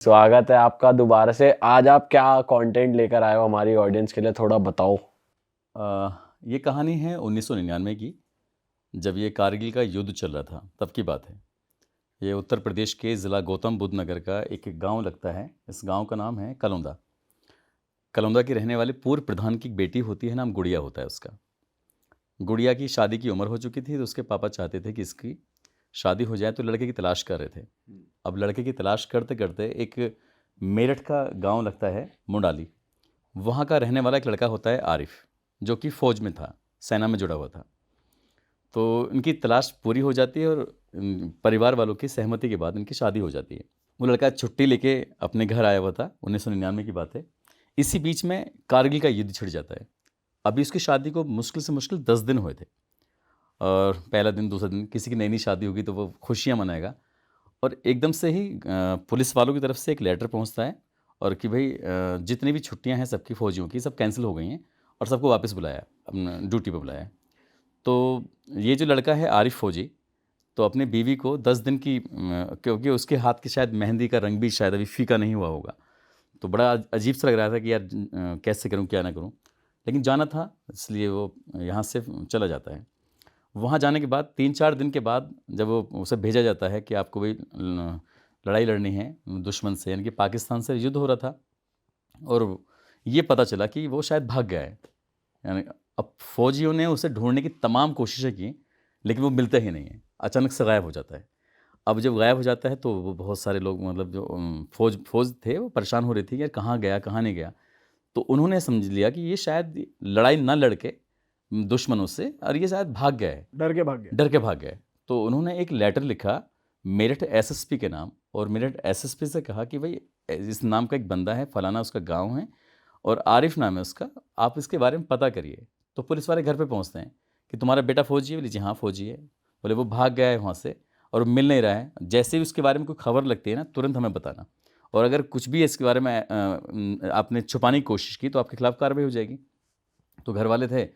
स्वागत है आपका दोबारा से। आज आप क्या कंटेंट लेकर आए हो हमारी ऑडियंस के लिए, थोड़ा बताओ। ये कहानी है 1999 की, जब ये कारगिल का युद्ध चल रहा था तब की बात है। ये उत्तर प्रदेश के ज़िला गौतम बुद्ध नगर का एक गांव लगता है। इस गांव का नाम है कलौंदा। कलौंदा की रहने वाले पूर्व प्रधान की एक बेटी होती है, नाम गुड़िया होता है उसका। गुड़िया की शादी की उम्र हो चुकी थी, तो उसके पापा चाहते थे कि इसकी शादी हो जाए, तो लड़के की तलाश कर रहे थे। अब लड़के की तलाश करते करते एक मेरठ का गांव लगता है मुंडाली, वहाँ का रहने वाला एक लड़का होता है आरिफ, जो कि फ़ौज में था, सेना में जुड़ा हुआ था। तो इनकी तलाश पूरी हो जाती है और परिवार वालों की सहमति के बाद इनकी शादी हो जाती है। वो लड़का छुट्टी लेके अपने घर आया हुआ था, 1999 की बात है। इसी बीच में कारगिल का युद्ध छिड़ जाता है। अभी उसकी शादी को मुश्किल से मुश्किल 10 दिन हुए थे, और पहला दिन दूसरा दिन किसी की नई नई शादी होगी तो वो खुशियाँ मनाएगा। और एकदम से ही पुलिस वालों की तरफ से एक लेटर पहुंचता है, और कि भाई जितनी भी छुट्टियां हैं सबकी फ़ौजियों की, सब कैंसिल हो गई हैं और सबको वापस बुलाया, अपना ड्यूटी पे बुलाया। तो ये जो लड़का है आरिफ फ़ौजी, तो अपनी बीवी को 10 दिन की क्योंकि उसके हाथ की शायद मेहंदी का रंग भी शायद अभी फीका नहीं हुआ होगा, तो बड़ा अजीब सा लग रहा था कि यार कैसे करूँ क्या ना करूँ, लेकिन जाना था इसलिए वो यहाँ से चला जाता है। वहाँ जाने के बाद 3-4 दिन के बाद जब वो उसे भेजा जाता है कि आपको भाई लड़ाई लड़नी है दुश्मन से, यानी कि पाकिस्तान से युद्ध हो रहा था, और ये पता चला कि वो शायद भाग गया है। यानी अब फौजियों ने उसे ढूंढने की तमाम कोशिशें की, लेकिन वो मिलता ही नहीं है, अचानक से गायब हो जाता है। अब जब गायब हो जाता है तो वो बहुत सारे लोग, मतलब जो फौज थे, वो परेशान हो रही थी कि यार कहाँ गया कहाँ नहीं गया। तो उन्होंने समझ लिया कि ये शायद लड़ाई ना लड़के दुश्मनों से, और ये शायद भाग गया है, डर के भाग गए। डर के भाग गए। तो उन्होंने एक लेटर लिखा मेरठ एसएसपी के नाम, और मेरठ एसएसपी से कहा कि भाई इस नाम का एक बंदा है, फलाना उसका गांव है और आरिफ नाम है उसका, आप इसके बारे में पता करिए। तो पुलिस वाले घर पे पहुंचते हैं कि तुम्हारा बेटा फौजी है? बोले जी हाँ फौजी है। बोले वो भाग गया है वहाँ से और मिल नहीं रहा है, जैसे ही उसके बारे में कोई खबर लगती है ना, तुरंत हमें बताना, और अगर कुछ भी इसके बारे में आपने छुपाने की कोशिश की तो आपके खिलाफ कार्रवाई हो जाएगी। तो घर वाले थे,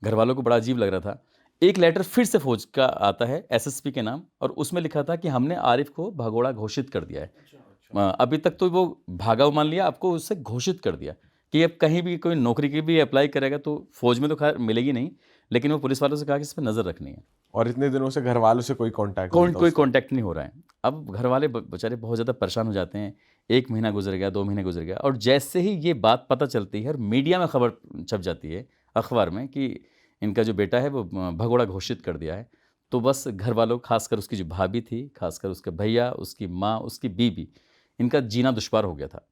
घर वालों को बड़ा अजीब लग रहा था। एक लेटर फिर से फौज का आता है एसएसपी के नाम, और उसमें लिखा था कि हमने आरिफ को भगोड़ा घोषित कर दिया है। अभी तक तो वो भागा हुआ मान लिया, आपको उससे घोषित कर दिया कि अब कहीं भी कोई नौकरी की भी अप्लाई करेगा तो फौज में तो खैर मिलेगी नहीं, लेकिन वो पुलिस वालों से कहा कि इस पर नज़र रखनी है। और इतने दिनों से घर वालों से कोई कांटेक्ट नहीं था कोई उसका। कांटेक्ट नहीं हो रहा है। अब घर वाले बेचारे बहुत ज़्यादा परेशान हो जाते हैं। 1 महीना गुजर गया, 2 महीने गुजर गया, और जैसे ही ये बात पता चलती है और मीडिया में खबर छप जाती है अखबार में कि इनका जो बेटा है वो भगोड़ा घोषित कर दिया है, तो बस घर वालों, खासकर उसकी जो भाभी थी, खासकर उसके भैया, उसकी माँ, उसकी बीवी, इनका जीना दुश्वार हो गया था।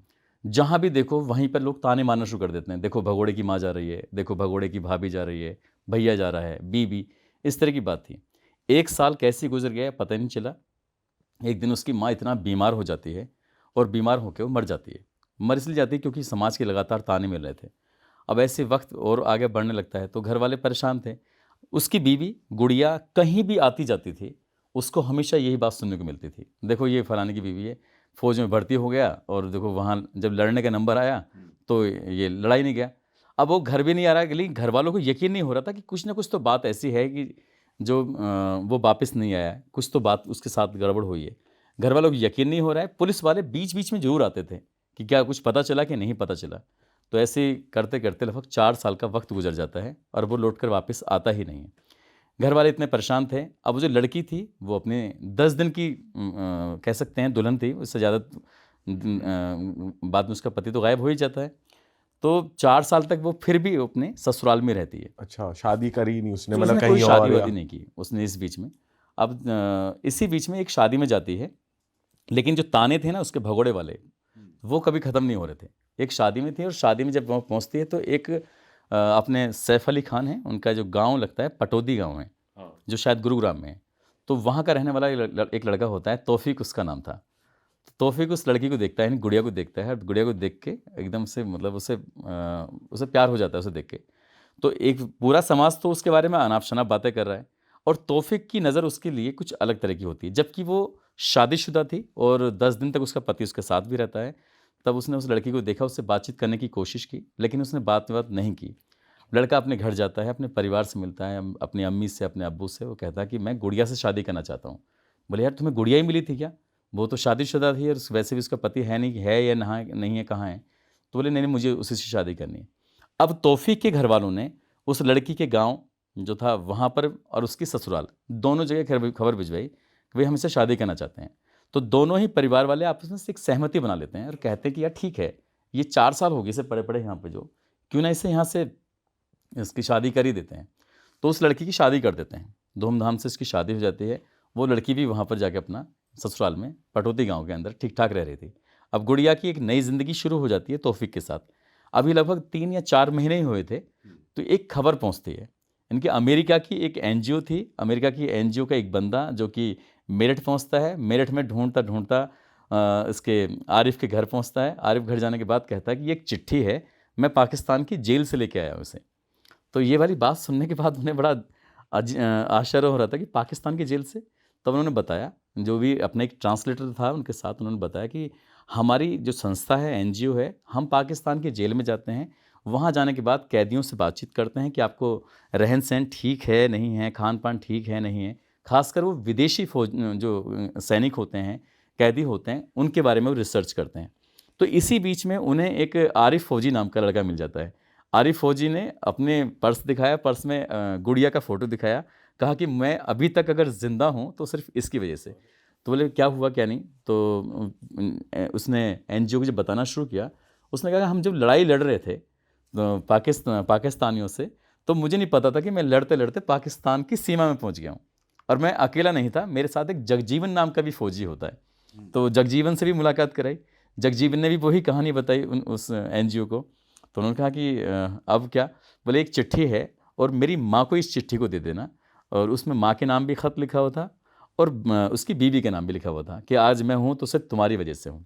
जहाँ भी देखो वहीं पर लोग ताने मारना शुरू कर देते हैं, देखो भगोड़े की माँ जा रही है, देखो भगोड़े की भाभी जा रही है, भैया जा रहा है, बीवी, इस तरह की बात थी। 1 साल कैसे गुजर गया पता ही नहीं चला। एक दिन उसकी माँ इतना बीमार हो जाती है, और बीमार होकर वो मर जाती है। मर इसलिए जाती है क्योंकि समाज के लगातार ताने मिल रहे थे। अब ऐसे वक्त और आगे बढ़ने लगता है तो घर वाले परेशान थे। उसकी बीवी गुड़िया कहीं भी आती जाती थी, उसको हमेशा यही बात सुनने को मिलती थी, देखो ये फलाने की बीवी है, फौज में भर्ती हो गया, और देखो वहाँ जब लड़ने का नंबर आया तो ये लड़ाई नहीं गया। अब वो घर भी नहीं आ रहा, लेकिन घर वालों को यकीन नहीं हो रहा था कि कुछ ना कुछ तो बात ऐसी है कि जो वो वापस नहीं आया है, कुछ तो बात उसके साथ गड़बड़ हुई है। घर वालों को यकीन नहीं हो रहा है। पुलिस वाले बीच बीच में जरूर आते थे कि क्या कुछ पता चला कि नहीं पता चला। तो ऐसे ही करते करते लगभग 4 साल का वक्त गुजर जाता है, और वो लौट कर वापस आता ही नहीं है। घर वाले इतने परेशान थे। अब वो जो लड़की थी वो अपने 10 दिन की कह सकते हैं दुल्हन थी, उससे ज़्यादा बाद में उसका पति तो गायब हो ही जाता है। तो 4 साल तक वो फिर भी अपने ससुराल में रहती है। अच्छा, शादी करी नहीं उसने, तो मतलब उसने कोई कहीं शादी और वादी नहीं की उसने इस बीच में। अब इसी बीच में एक शादी में जाती है, लेकिन जो ताने थे ना उसके भगोड़े वाले, वो कभी ख़त्म नहीं हो रहे थे। एक शादी में थी, और शादी में जब वो पहुंचती है तो एक अपने सैफ अली खान है, उनका जो गांव लगता है पटौदी गांव है, जो शायद गुरुग्राम में है। तो वहाँ का रहने वाला एक लड़का होता है, तौफीक उसका नाम था। तो तौफीक उस लड़की को देखता है, यानी गुड़िया को देखता है, और गुड़िया को देख के एकदम से, मतलब उसे प्यार हो जाता है उसे देख के। तो एक पूरा समाज तो उसके बारे में अनाप शनाप बातें कर रहा है, और तौफीक की नज़र उसके लिए कुछ अलग तरह की होती है। जबकि वो शादीशुदा थी और 10 दिन तक उसका पति उसके साथ भी रहता है। तब उसने उस लड़की को देखा, उससे बातचीत करने की कोशिश की, लेकिन उसने बात नहीं की। लड़का अपने घर जाता है, अपने परिवार से मिलता है, अपनी अम्मी से, अपने अब्बू से। वो कहता है कि मैं गुड़िया से शादी करना चाहता हूँ। बोले यार तुम्हें गुड़िया ही मिली थी क्या? वो तो शादीशुदा थी और वैसे भी उसका पति है नहीं, है या नहीं है, कहाँ है। तो बोले नहीं नहीं, मुझे उसी से शादी करनी है। अब तौफीक के घर वालों ने उस लड़की के गांव जो था वहाँ पर और उसकी ससुराल दोनों जगह खबर भिजवाई कि भाई हम इससे शादी करना चाहते हैं। तो दोनों ही परिवार वाले आपस में से एक सहमति बना लेते हैं और कहते हैं कि यार ठीक है, ये 4 साल हो गए इसे पड़े पड़े यहाँ पे, जो क्यों ना इसे यहाँ से इसकी शादी कर ही देते हैं। तो उस लड़की की शादी कर देते हैं, धूमधाम से इसकी शादी हो जाती है। वो लड़की भी वहाँ पर जाके अपना ससुराल में पटौदी गांव के अंदर ठीक ठाक रह रही थी। अब गुड़िया की एक नई ज़िंदगी शुरू हो जाती है तौफीक के साथ। अभी लगभग 3 या 4 महीने ही हुए थे, तो एक खबर पहुँचती है। इनके अमेरिका की एक एनजीओ थी, अमेरिका की एनजीओ का एक बंदा जो कि मेरठ पहुँचता है। मेरठ में ढूंढता ढूंढता इसके आरिफ के घर पहुँचता है। आरिफ घर जाने के बाद कहता है कि ये एक चिट्ठी है, मैं पाकिस्तान की जेल से लेके आया हूँ इसे। तो ये वाली बात सुनने के बाद उन्हें बड़ा आश्चर्य हो रहा था कि पाकिस्तान की जेल से। तब उन्होंने बताया, जो भी अपने एक ट्रांसलेटर था उनके साथ, उन्होंने बताया कि हमारी जो संस्था है, एनजीओ है, हम पाकिस्तान की जेल में जाते हैं। वहाँ जाने के बाद कैदियों से बातचीत करते हैं कि आपको रहन सहन ठीक है नहीं है, खान पान ठीक है नहीं है। खासकर वो विदेशी फौज जो सैनिक होते हैं, कैदी होते हैं, उनके बारे में वो रिसर्च करते हैं। तो इसी बीच में उन्हें एक आरिफ फौजी नाम का लड़का मिल जाता है। आरिफ फौजी ने अपने पर्स दिखाया, पर्स में गुड़िया का फ़ोटो दिखाया, कहा कि मैं अभी तक अगर ज़िंदा हूँ तो सिर्फ इसकी वजह से। तो बोले क्या हुआ क्या नहीं। तो उसने एनजीओ को जब बताना शुरू किया, उसने कहा हम जब लड़ाई लड़ रहे थे तो पाकिस्तानियों से, तो मुझे नहीं पता था कि मैं लड़ते लड़ते पाकिस्तान की सीमा में पहुंच गया हूं। और मैं अकेला नहीं था, मेरे साथ एक जगजीवन नाम का भी फौजी होता है। तो जगजीवन से भी मुलाकात कराई। जगजीवन ने भी वही कहानी बताई उस एनजीओ को। तो उन्होंने कहा कि अब क्या। बोले एक चिट्ठी है और मेरी माँ को इस चिट्ठी को दे देना। और उसमें माँ के नाम भी ख़त लिखा हुआ था और उसकी बीवी के नाम भी लिखा हुआ था कि आज मैं हूँ तो सिर्फ तुम्हारी वजह से हूँ।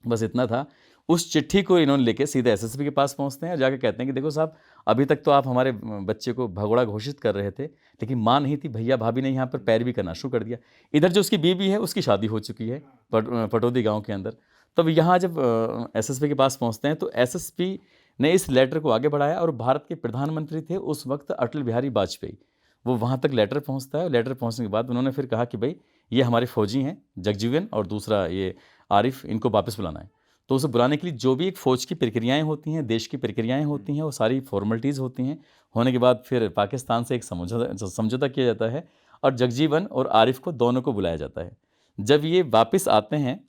बस इतना था। उस चिट्ठी को इन्होंने लेके सीधे एसएसपी के पास पहुंचते हैं और जाके कहते हैं कि देखो साहब, अभी तक तो आप हमारे बच्चे को भगोड़ा घोषित कर रहे थे, लेकिन माँ नहीं थी, भैया भाभी ने यहाँ पर पैरवी करना शुरू कर दिया। इधर जो उसकी बीवी है उसकी शादी हो चुकी है पटौदी गांव के अंदर। तब यहाँ जब एसएसपी के पास पहुँचते हैं तो एसएसपी ने इस लेटर को आगे बढ़ाया और भारत के प्रधानमंत्री थे उस वक्त अटल बिहारी वाजपेयी, वो वहाँ तक लेटर पहुँचता है। लेटर पहुँचने के बाद उन्होंने फिर कहा कि भाई ये हमारे फौजी हैं, जगजीवन और दूसरा ये आरिफ, इनको वापस बुलाना है। तो उसे बुलाने के लिए जो भी एक फ़ौज की प्रक्रियाएं होती हैं, देश की प्रक्रियाएं होती हैं, वो सारी फॉर्मेलिटीज़ होती हैं। होने के बाद फिर पाकिस्तान से एक समझौता किया जाता है और जगजीवन और आरिफ को दोनों को बुलाया जाता है। जब ये वापस आते हैं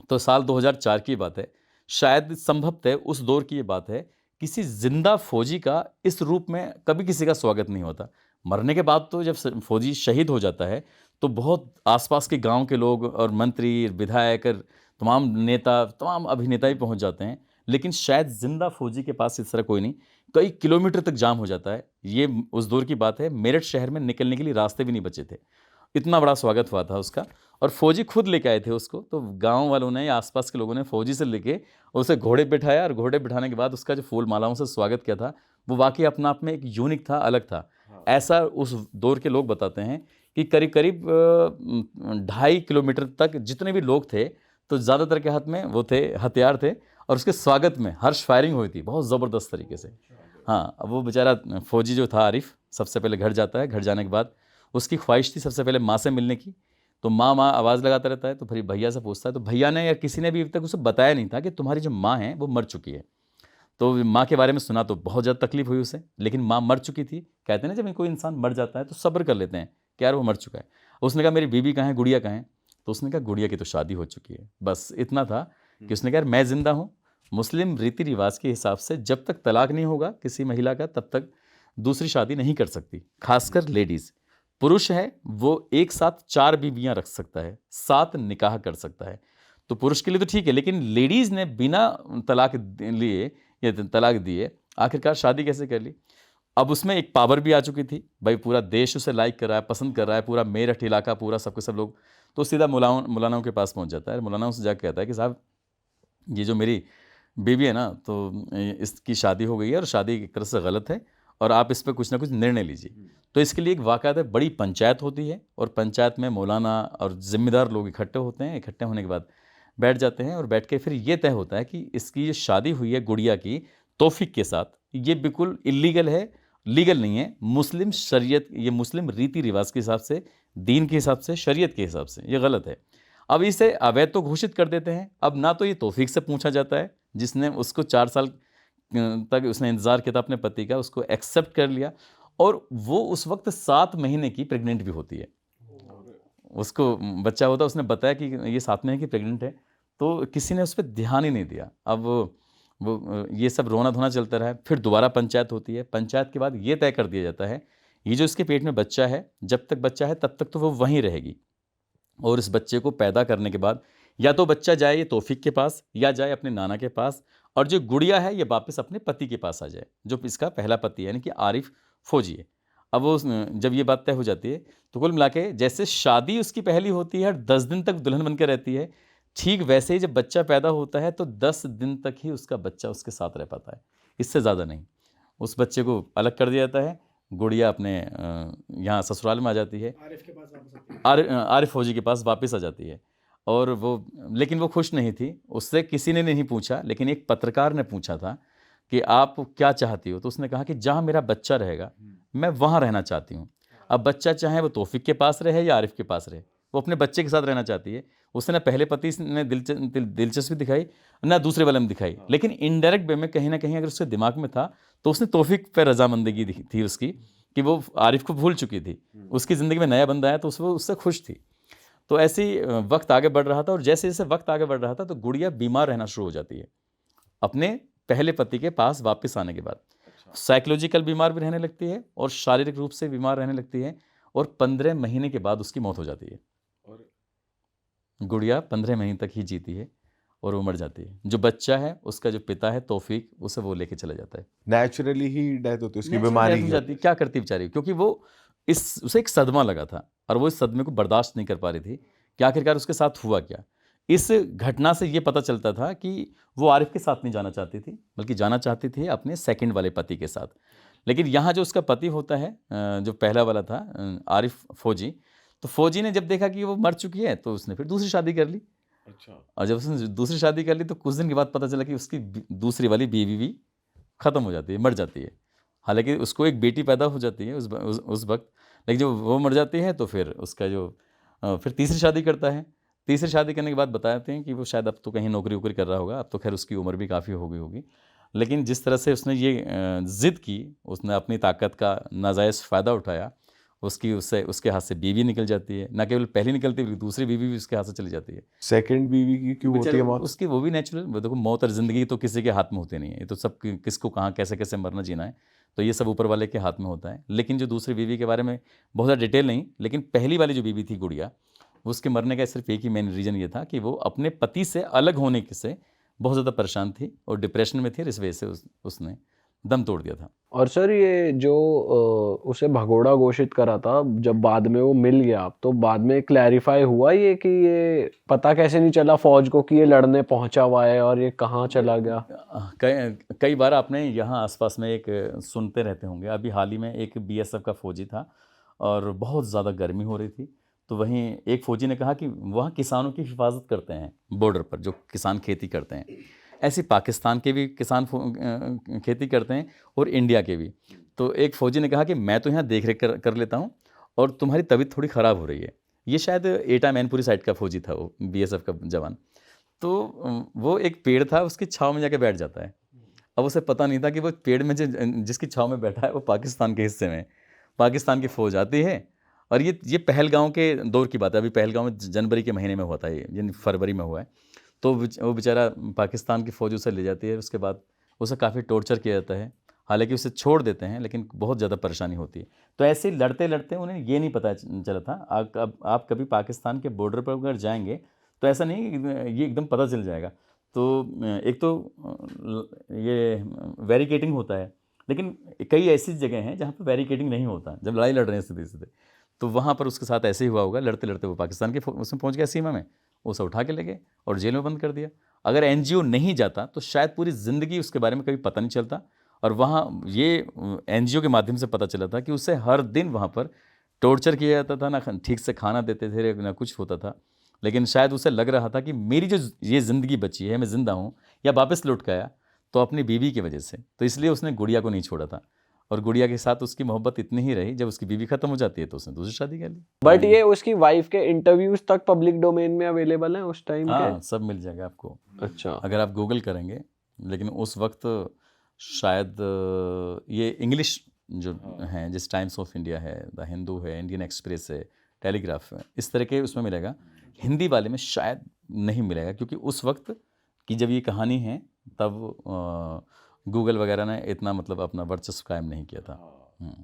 तो साल 2004 की बात है, शायद संभवतः उस दौर की ये बात है। किसी जिंदा फौजी का इस रूप में कभी किसी का स्वागत नहीं होता। मरने के बाद तो जब फौजी शहीद हो जाता है तो बहुत आसपास के गांव के लोग और मंत्री, विधायक, तमाम नेता, तमाम अभिनेता ही पहुंच जाते हैं, लेकिन शायद जिंदा फौजी के पास इस तरह कोई नहीं। कई किलोमीटर तक जाम हो जाता है। ये उस दौर की बात है, मेरठ शहर में निकलने के लिए रास्ते भी नहीं बचे थे। इतना बड़ा स्वागत हुआ था उसका और फौजी खुद लेके आए थे उसको। तो गांव वालों ने या आसपास के लोगों ने फौजी से लेके उसे घोड़े बिठाया और घोड़े बिठाने के बाद उसका जो फूल मालाओं से स्वागत किया था वो वाकई अपना आप में एक यूनिक था, अलग था। ऐसा उस दौर के लोग बताते हैं कि करीब करीब 2.5 किलोमीटर तक जितने भी लोग थे तो ज़्यादातर के हाथ में वो थे, हथियार थे, और उसके स्वागत में हर्ष फायरिंग हुई थी बहुत ज़बरदस्त तरीके से। हाँ, अब वो बेचारा फौजी जो था आरिफ, सबसे पहले घर जाता है। घर जाने के बाद उसकी ख्वाहिश थी सबसे पहले माँ से मिलने की। तो माँ माँ आवाज़ लगाता रहता है। तो फिर भैया से पूछता है, तो भैया ने या किसी ने भी अभी तक उसे बताया नहीं था कि तुम्हारी जो माँ है वो मर चुकी है। तो माँ के बारे में सुना तो बहुत ज़्यादा तकलीफ हुई उसे, लेकिन माँ मर चुकी थी। कहते हैं ना जब कोई इंसान मर जाता है तो सब्र कर लेते हैं कि यार वो मर चुका है। उसने कहा मेरी बीवी कहाँ है, गुड़िया कहाँ है। तो उसने कहा गुड़िया की तो शादी हो चुकी है। बस इतना था कि उसने कहा यार मैं ज़िंदा हूँ। मुस्लिम रीति रिवाज के हिसाब से जब तक तलाक नहीं होगा किसी महिला का तब तक दूसरी शादी नहीं कर सकती, खासकर लेडीज़। पुरुष है वो एक साथ 4 बीवियां रख सकता है, 7 निकाह कर सकता है। तो पुरुष के लिए तो ठीक है, लेकिन लेडीज़ ने बिना तलाक लिए या तलाक दिए आखिरकार शादी कैसे कर ली। अब उसमें एक पावर भी आ चुकी थी, भाई पूरा देश उसे लाइक कर रहा है, पसंद कर रहा है, पूरा मेरठ इलाका, पूरा सबके सब लोग। तो सीधा मौलानाओं के पास पहुंच जाता है। मौलानाओं से जाकर कहता है कि साहब ये जो मेरी बीवी है ना, तो इसकी शादी हो गई है और शादी एक तरह से गलत है और आप इस पर कुछ ना कुछ निर्णय लीजिए। तो इसके लिए एक वाक़ात बड़ी पंचायत होती है और पंचायत में मौलाना और ज़िम्मेदार लोग इकट्ठे होते हैं। इकट्ठे होने के बाद बैठ जाते हैं और बैठ के फिर ये तय होता है कि इसकी जो शादी हुई है गुड़िया की तौफीक के साथ, ये बिल्कुल इलीगल है, लीगल नहीं है। मुस्लिम शरीयत, ये मुस्लिम रीति रिवाज के हिसाब से, दीन के हिसाब से, शरीयत के हिसाब से ये गलत है। अब इसे अवैध तो घोषित कर देते हैं। अब ना तो ये तौफीक से पूछा जाता है, जिसने उसको 4 साल तक उसने इंतज़ार किया था अपने पति का, उसको एक्सेप्ट कर लिया, और वो उस वक्त 7 महीने की प्रेग्नेंट भी होती है। उसको बच्चा होता है, उसने बताया कि ये 7 महीने की प्रेग्नेंट है, तो किसी ने उस पर ध्यान ही नहीं दिया। अब वो ये सब रोना धोना चलता रहा। फिर दोबारा पंचायत होती है। पंचायत के बाद ये तय कर दिया जाता है, ये जो इसके पेट में बच्चा है, जब तक बच्चा है तब तक तो वो वहीं रहेगी, और इस बच्चे को पैदा करने के बाद या तो बच्चा जाए ये तौफीक के पास, या जाए अपने नाना के पास, और जो गुड़िया है ये वापस अपने पति के पास आ जाए, जो इसका पहला पति है, यानी कि आरिफ फौजी है। अब वो जब ये बात तय हो जाती है, तो कुल मिला के जैसे शादी उसकी पहली होती है और 10 दिन तक दुल्हन बन के रहती है, ठीक वैसे ही जब बच्चा पैदा होता है तो 10 दिन तक ही उसका बच्चा उसके साथ रह पाता है, इससे ज़्यादा नहीं। उस बच्चे को अलग कर दिया जाता है। गुड़िया अपने यहाँ ससुराल में आ जाती है, आरिफ के पास वापस आती है। आरिफ फौजी के पास वापस आ जाती है। और लेकिन वो खुश नहीं थी। उससे किसी ने नहीं पूछा, लेकिन एक पत्रकार ने पूछा था कि आप क्या चाहती हो, तो उसने कहा कि जहाँ मेरा बच्चा रहेगा मैं वहाँ रहना चाहती हूँ। अब बच्चा चाहे वो तौफीक के पास रहे या आरिफ के पास रहे, वो अपने बच्चे के साथ रहना चाहती है। उसने ना पहले पति ने दिलचस्पी दिखाई, ना दूसरे वाले में दिखाई, लेकिन इनडायरेक्ट वे में कहीं ना कहीं अगर उसके दिमाग में था तो उसने तौफीक पर रजामंदगी थी उसकी, कि वो आरिफ को भूल चुकी थी। उसकी ज़िंदगी में नया बंदा आया तो उससे खुश थी। तो ऐसे ही वक्त आगे बढ़ रहा था, और जैसे जैसे वक्त आगे बढ़ रहा था तो गुड़िया बीमार रहना शुरू हो जाती है अपने पहले पति के पास वापस आने के बाद। साइकोलॉजिकल बीमार भी रहने लगती है और शारीरिक रूप से बीमार रहने लगती है, और 15 महीने के बाद उसकी मौत हो जाती है। गुड़िया 15 महीने तक ही जीती है और वो मर जाती है। जो बच्चा है उसका जो पिता है तौफीक, उसे वो लेके चला जाता है। नेचुरली ही डेथ होती है उसकी Natural बीमारी death हो की। जाती है। क्या करती बेचारी, क्योंकि वो उसे एक सदमा लगा था और वो इस सदमे को बर्दाश्त नहीं कर पा रही थी कि आखिरकार उसके साथ हुआ क्या। इस घटना से ये पता चलता था कि वो आरिफ के साथ नहीं जाना चाहती थी, बल्कि जाना चाहती थी अपने सेकंड वाले पति के साथ। लेकिन यहाँ जो उसका पति होता है, जो पहला वाला था आरिफ फौजी, तो फौजी ने जब देखा कि वो मर चुकी है तो उसने फिर दूसरी शादी कर ली। अच्छा। और जब उसने दूसरी शादी कर ली तो कुछ दिन के बाद पता चला कि उसकी दूसरी वाली बीवी भी ख़त्म हो जाती है, मर जाती है। हालांकि उसको एक बेटी पैदा हो जाती है उस वक्त, लेकिन जब वो मर जाती है तो फिर उसका जो फिर तीसरी शादी करता है। तीसरी शादी करने के बाद बताते हैं कि वो शायद अब तो कहीं नौकरी वोकरी कर रहा होगा, अब तो खैर उसकी उम्र भी काफ़ी हो गई होगी। लेकिन जिस तरह से उसने ये ज़िद की, उसने अपनी ताकत का नाजायज़ फ़ायदा उठाया, उसके हाथ से बीवी निकल जाती है। ना केवल पहली निकलती है, दूसरी बीवी भी उसके हाथ से चली जाती है। सेकंड बीवी की क्यों होती है मौत? उसकी वो भी नेचुरल। देखो, मौत और ज़िंदगी तो किसी के हाथ में होती नहीं है, ये तो सब किसको कहाँ कैसे कैसे मरना जीना है, तो ये सब ऊपर वाले के हाथ में होता है। लेकिन जो दूसरी बीवी के बारे में बहुत ज़्यादा डिटेल नहीं, लेकिन पहली वाली जो बीवी थी गुड़िया, उसके मरने का सिर्फ एक ही मेन रीज़न ये था कि वो अपने पति से अलग होने से बहुत ज़्यादा परेशान थी और डिप्रेशन में थी, इस वजह से उसने दम तोड़ दिया था। और सर ये जो उसे भगोड़ा घोषित करा था, जब बाद में वो मिल गया, तो बाद में क्लैरिफाई हुआ ये कि ये पता कैसे नहीं चला फौज को कि ये लड़ने पहुंचा हुआ है और ये कहाँ चला गया? कई बार आपने यहाँ आसपास में एक सुनते रहते होंगे। अभी हाल ही में एक बीएसएफ का फौजी था और बहुत ज़्यादा गर्मी हो रही थी, तो वहीं एक फ़ौजी ने कहा कि वहाँ किसानों की हिफाजत करते हैं बॉर्डर पर, जो किसान खेती करते हैं। ऐसे पाकिस्तान के भी किसान खेती करते हैं और इंडिया के भी। तो एक फ़ौजी ने कहा कि मैं तो यहाँ देख रेख कर लेता हूँ और तुम्हारी तबीयत थोड़ी ख़राब हो रही है। ये शायद एटा मैनपुरी साइड का फ़ौजी था, वो बीएसएफ का जवान। तो वो एक पेड़ था, उसकी छाँव में जाके बैठ जाता है। अब उसे पता नहीं था कि वो पेड़ में जिसकी छाँव में बैठा है वो पाकिस्तान के हिस्से में, पाकिस्तान की फ़ौज आती है। और ये पहलगाँव के दौर की बात है। अभी पहलगाँव में जनवरी के महीने में हुआ था, ये यानी फरवरी में हुआ है। तो वो बेचारा पाकिस्तान की फ़ौज उसे ले जाती है। उसके बाद उसे काफ़ी टॉर्चर किया जाता है। हालांकि उसे छोड़ देते हैं, लेकिन बहुत ज़्यादा परेशानी होती है। तो ऐसे ही लड़ते लड़ते उन्हें ये नहीं पता चला था। आप कभी पाकिस्तान के बॉर्डर पर अगर जाएंगे तो ऐसा नहीं ये एकदम पता चल जाएगा। तो एक तो ये बैरिकेडिंग होता है, लेकिन कई ऐसी जगह हैं जहाँ पर बैरिकेडिंग नहीं होता। जब लड़ाई लड़ रहे हैं सीधे सीधे, तो वहाँ पर उसके साथ ऐसे ही हुआ होगा। लड़ते लड़ते वो पाकिस्तान के उसमें पहुँच गया सीमा में, उसे उठा के ले गए और जेल में बंद कर दिया। अगर एनजीओ नहीं जाता तो शायद पूरी ज़िंदगी उसके बारे में कभी पता नहीं चलता। और वहाँ ये एनजीओ के माध्यम से पता चला था कि उसे हर दिन वहाँ पर टॉर्चर किया जाता था, ना ठीक से खाना देते थे, ना कुछ होता था। लेकिन शायद उसे लग रहा था कि मेरी जो ये ज़िंदगी बची है, मैं ज़िंदा हूँ या वापस लौट के आया, तो अपनी बीवी की वजह से। तो इसलिए उसने गुड़िया को नहीं छोड़ा था। और गुड़िया के साथ उसकी मोहब्बत इतनी ही रही, जब उसकी बीवी खत्म हो जाती है तो उसने दूसरी शादी कर ली। बट ये उसकी वाइफ के इंटरव्यूज तक पब्लिक डोमेन में अवेलेबल हैं उस टाइम हाँ, के? सब मिल जाएगा आपको अच्छा। अगर आप गूगल करेंगे। लेकिन उस वक्त शायद ये इंग्लिश जो हैं, जिस टाइम्स ऑफ इंडिया है, द हिंदू है, इंडियन एक्सप्रेस है, टेलीग्राफ है, इस तरह के उसमें मिलेगा। हिंदी वाले में शायद नहीं मिलेगा, क्योंकि उस वक्त की जब ये कहानी है तब गूगल वगैरह ने इतना मतलब अपना वर्चस्व कायम नहीं किया था।